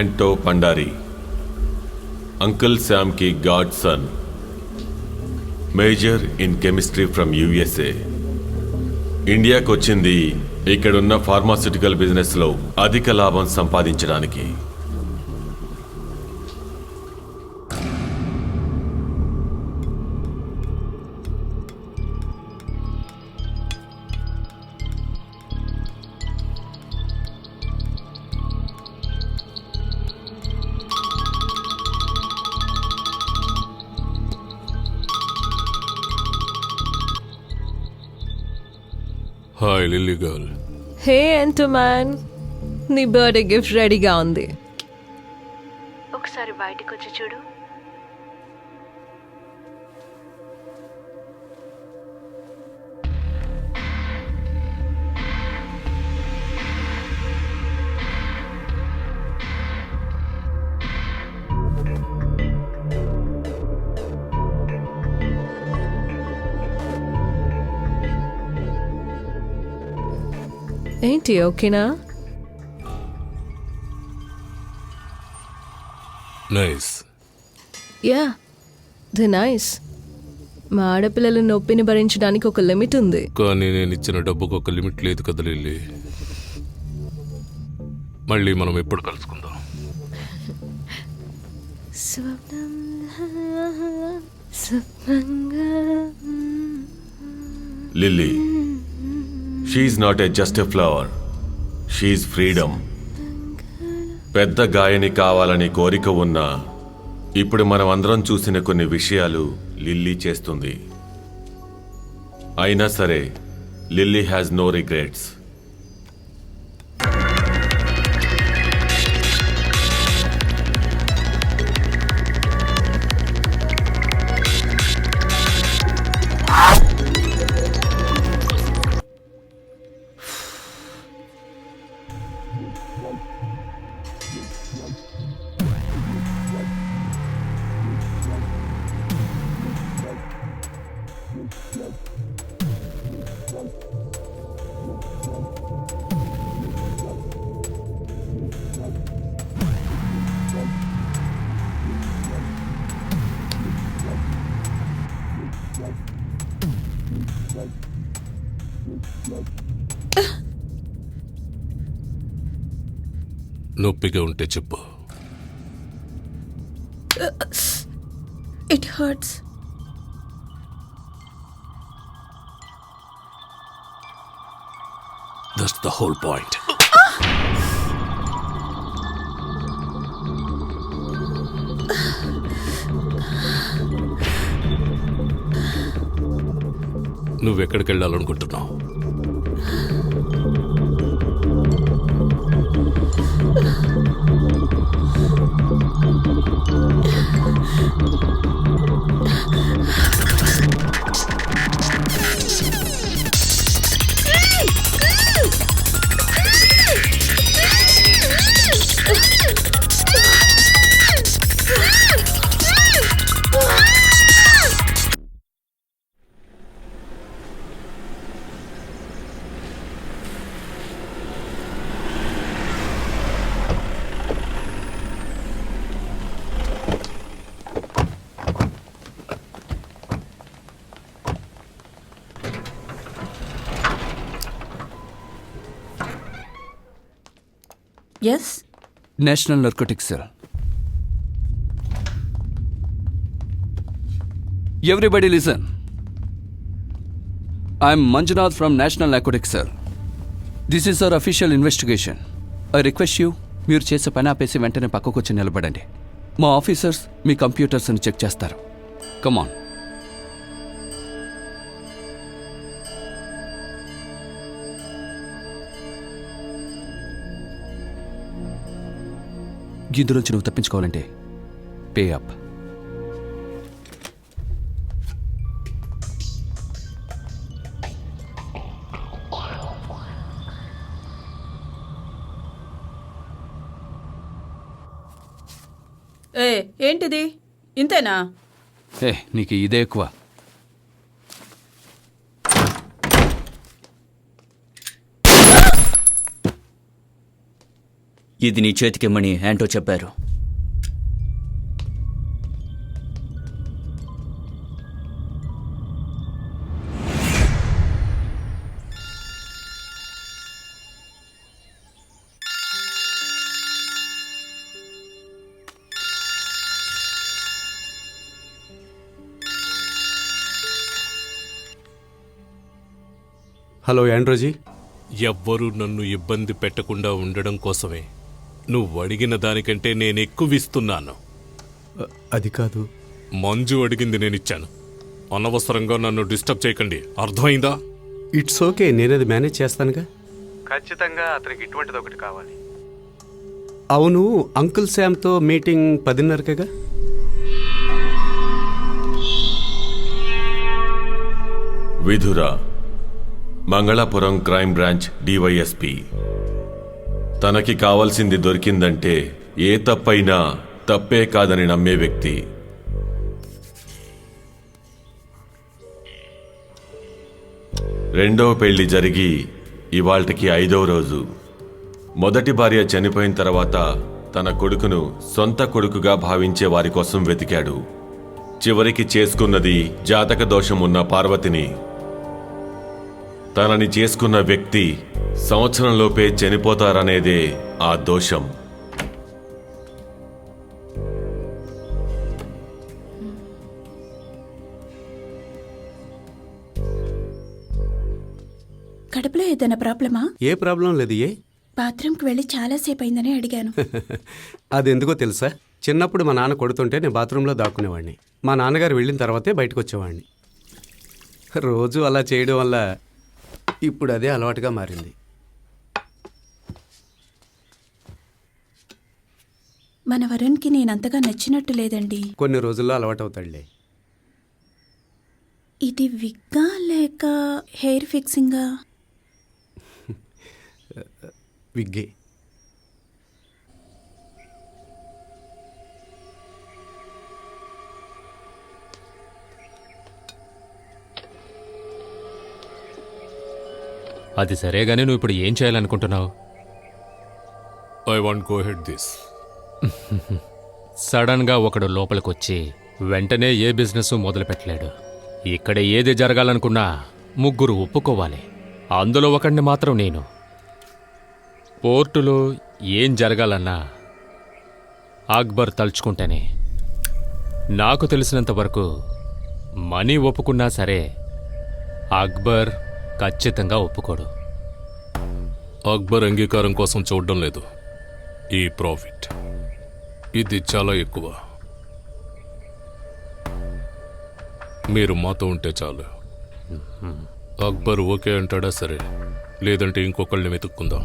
Anto Pandari, Uncle Sam కి godson, major in chemistry from USA. ఇండియాకు వచ్చింది ఇక్కడున్న ఫార్మాస్యూటికల్ బిజినెస్లో అధిక లాభం సంపాదించడానికి. Hi lily girl. హే ఎంటో మ్యాన్, నీ బర్త్డే గిఫ్ట్ రెడీగా ఉంది. ఒకసారి బయటకు వచ్చి చూడు. ఏంటి ఓకేనా? నైస్. Yeah, the nice. మా ఆడపిల్లల నొప్పిని భరించడానికి ఒక లిమిట్ ఉంది. కానీ నేను ఇచ్చిన డబ్బుకు ఒక లిమిట్ లేదు కదా లిల్లీ. మళ్ళీ మనం ఎప్పుడు కలుసుకుందాం? Lily, she's not just a flower, she's freedom. పెద్ద గాయని కావాలని కోరిక ఉన్నా ఇప్పుడు మనం అందరం చూసిన కొన్ని విషయాలు లిల్లీ చేస్తుంది. అయినా సరే లిల్లీ హ్యాస్ నో రిగ్రెట్స్. నొప్పిగా ఉంటే చెప్పు. It hurts. That's the whole point. నువ్వెక్కడికి వెళ్ళాలనుకుంటున్నావు? Yes? National Narcotics Cell. Everybody listen. I'm Manjunath from National Narcotics Cell. This is our official investigation. I request you, మీరు చేసే పని ఆపేసి వెంటనే పక్కకు వచ్చి నిలబడండి. మా ఆఫీసర్స్ మీ కంప్యూటర్స్ని చెక్ చేస్తారు. కమాన్. ఇందులోంచి నువ్వు తప్పించుకోవాలంటే పే అప్. ఏంటిది ఇంతేనా? నీకు ఇదే ఎక్కువ. ఇది నీ చేతికిమ్మని యాంటో చెప్పారు. హలో యాండ్రోజీ. ఎవ్వరూ నన్ను ఇబ్బంది పెట్టకుండా ఉండడం కోసమే నువ్వు అడిగిన దానికంటే నేను ఎక్కువ ఇస్తున్నాను. అది కాదు. మంజు అడిగింది నేనిచ్చాను. అనవసరంగా నన్ను డిస్టర్బ్ చేయకండి, అర్థమైందా? ఇట్స్ ఓకే, నేనది మేనేజ్ చేస్తానుగా. ఖచ్చితంగా అతనికి ఇటువంటిది ఒకటి కావాలి. అవును, అంకుల్ శామ్తో మీటింగ్ 10:30గా. Vidhura, Mangalapuram crime branch DYSP. తనకి కావాల్సింది దొరికిందంటే ఏ తప్పైనా తప్పే కాదని నమ్మే వ్యక్తి. రెండవ పెళ్లి జరిగి ఇవాళ్టికి 5వ రోజు. మొదటి భార్య చనిపోయిన తర్వాత తన కొడుకును సొంత కొడుకుగా భావించే వారి కోసం వెతికాడు. చివరికి చేసుకున్నది జాతక దోషం ఉన్న పార్వతిని. తనని చేసుకున్న వ్యక్తి సంవత్సరంలోపే చనిపోతారనేదే ఆ దోషం. కడుపులో ఏదైనా ప్రాబ్లమా? ఏ ప్రాబ్లం లేదు. బాత్రూమ్కి వెళ్ళి చాలాసేపు అయిందని అడిగాను. అది ఎందుకో తెలుసా? చిన్నప్పుడు మా నాన్న కొడుతుంటే నేను బాత్రూంలో దాక్కునేవాడిని. మా నాన్నగారు వెళ్ళిన తర్వాతే బయటకు వచ్చేవాడిని. రోజు అలా చేయడం వల్ల ఇప్పుడు అదే అలవాటుగా మారింది. మన వరుణ్కి నేనంతగా నచ్చినట్టు లేదండి. కొన్ని రోజుల్లో అలవాటు అవుతాడులే. ఇది విగ్గా లేక హెయిర్ ఫిక్సింగా? విగ్గే. అది సరేగానే నువ్వు ఇప్పుడు ఏం చేయాలనుకుంటున్నావు? I want go ahead this. సడన్గా ఒకడు లోపలికొచ్చి వెంటనే ఏ బిజినెస్ మొదలు పెట్టలేడు. ఇక్కడ ఏది జరగాలనుకున్నా ముగ్గురు ఒప్పుకోవాలి. అందులో ఒకడిని మాత్రం నేను. పోర్టులో ఏం జరగాలన్నా అక్బర్ తలుచుకుంటేనే. నాకు తెలిసినంత వరకు మనీ ఒప్పుకున్నా సరే అక్బర్ ఖచ్చితంగా ఒప్పుకోడు. అక్బర్ అంగీకారం కోసం చూడడం లేదు. ఈ ప్రాఫిట్ ఇది చాలా ఎక్కువ. మీరు మాతో ఉంటే చాలు. అక్బర్ ఓకే అంటాడా సరే, లేదంటే ఇంకొకళ్ళని వెతుక్కుందాం.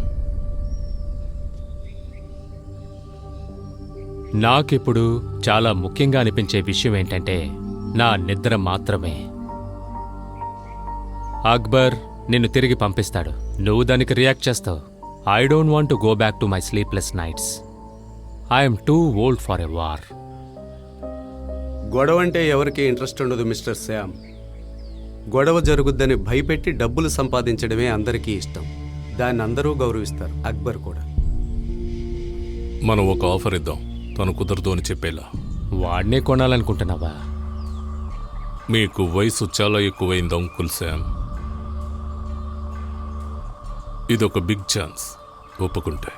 నాకిప్పుడు చాలా ముఖ్యంగా అనిపించే విషయం ఏంటంటే నా నిద్ర మాత్రమే. అక్బర్ నిన్ను తిరిగి పంపిస్తాడు, నువ్వు దానికి రియాక్ట్ చేస్తావు. I don't want to go back to my sleepless nights. I'm two old for a war. గొడవ అంటే ఎవరికి ఇంట్రెస్ట్ ఉండదు మిస్టర్ శ్యామ్. గొడవ జరుగుద్దని భయపెట్టి డబ్బులు సంపాదించడమే అందరికీ ఇష్టం. దాన్ని అందరూ గౌరవిస్తారు, అక్బర్ కూడా. మనం ఒక ఆఫర్ ఇద్దాం, తను కుదరదు అని చెప్పేలా. వాడినే కొనాలనుకుంటున్నావా? మీకు వయసు చాలా ఎక్కువైంది అంకుల్ శామ్. ఇదొక బిగ్ ఛాన్స్. ఒప్పుకుంటే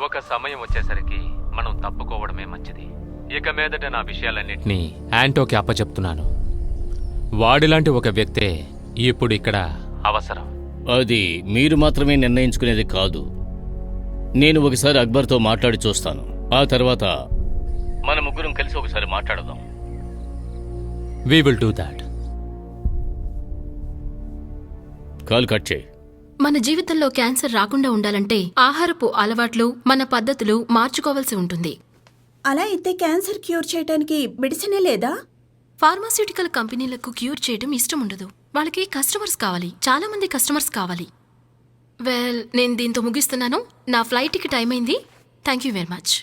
ఒక సమయం వచ్చేసరికి మనం తప్పుకోవడమే మంచిది. ఇక మీదట నా విషయాలన్నింటినీ యాంటోకి అప్పచెప్తున్నాను. వాడిలాంటి ఒక వ్యక్తే ఇప్పుడు ఇక్కడ అవసరం. అది మీరు మాత్రమే నిర్ణయించుకునేది కాదు. నేను ఒకసారి అక్బర్తో మాట్లాడి చూస్తాను. ఆ తర్వాత మన ముగ్గురం కలిసి ఒకసారి మాట్లాడదాం. We will do that. Call cut చేయి. మన జీవితంలో క్యాన్సర్ రాకుండా ఉండాలంటే ఆహారపు అలవాట్లు, మన పద్ధతులు మార్చుకోవాల్సి ఉంటుంది. అలా అయితే క్యాన్సర్ క్యూర్ చేయడానికి మెడిసినే లేదా? ఫార్మాస్యూటికల్ కంపెనీలకు క్యూర్ చేయడం ఇష్టం ఉండదు. వాళ్ళకి కస్టమర్స్ కావాలి, చాలా మంది కస్టమర్స్ కావాలి. వెల్, నేను దీంతో ముగిస్తున్నాను. నా ఫ్లైట్కి టైం అయింది. Thank you very much.